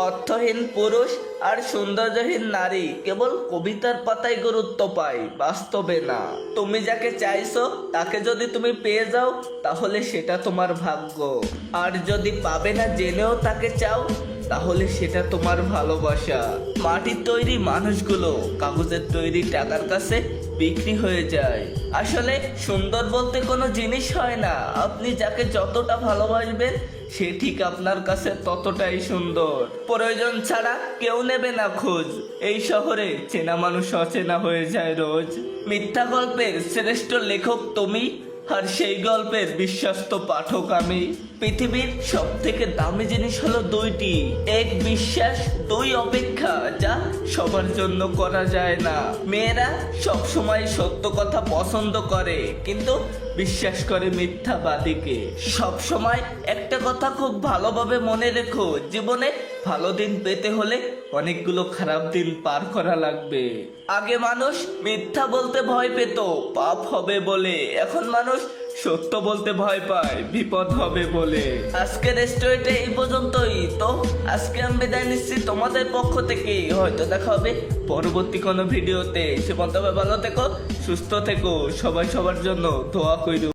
অর্থহীন পুরুষ আর সৌন্দর্যহীন নারী কেবল কবিতার পাতায় গুরুত্ব পায়, বাস্তবে না। তুমি যাকে চাইছো তাকে যদি তুমি পেয়ে যাও তাহলে সেটা তোমার ভাগ্য, আর যদি পাবে না জেনেও তাকে চাও তাহলে সেটা তোমার ভালোবাসা। মাটির তৈরি মানুষগুলো কাগজের তৈরি টাকার কাছে বিক্রি হয়ে যায়। আসলে সুন্দর বলতে কোনো জিনিস হয় না, আপনি যাকে যতটা ভালোবাসবেন সে ঠিক আপনার কাছে ততটাই সুন্দর। প্রয়োজন ছাড়া কেউ নেবে না খোঁজ, এই শহরে চেনা মানুষ অচেনা হয়ে যায় রোজ। মিথ্যা গল্পের শ্রেষ্ঠ লেখক তুমি, আর সেই গল্পের বিশ্বস্ত পাঠক আমি। পৃথিবীর সব থেকে দামি জিনিস হলো দুইটি, এক বিশ্বাস, দুই অপেক্ষা, যা সবার জন্য করা যায় না। মেয়েরা সব সময় সত্য কথা পছন্দ করে কিন্তু বিশ্বাস করে মিথ্যাবাদীকে। সব সময় একটা কথা খুব ভালোভাবে মনে রেখো, জীবনে ভালো দিন পেতে হলে অনেকগুলো খারাপ দিন পার করা লাগবে। আগে মানুষ মিথ্যা বলতে ভয় পেত পাপ হবে বলে, এখন মানুষ সত্য বলতে ভয় পায় বিপদ হবে বলে। আজকের স্টোরিটা এই পর্যন্তই। তো আজকে আমি বিদায় নিচ্ছি তোমাদের পক্ষ থেকে, হয়তো দেখা হবে পরবর্তী কোনো ভিডিওতে। সে পর্যন্ত ভালো থেকো, সুস্থ থেকো, সবাই সবার জন্য দোয়া কইরো।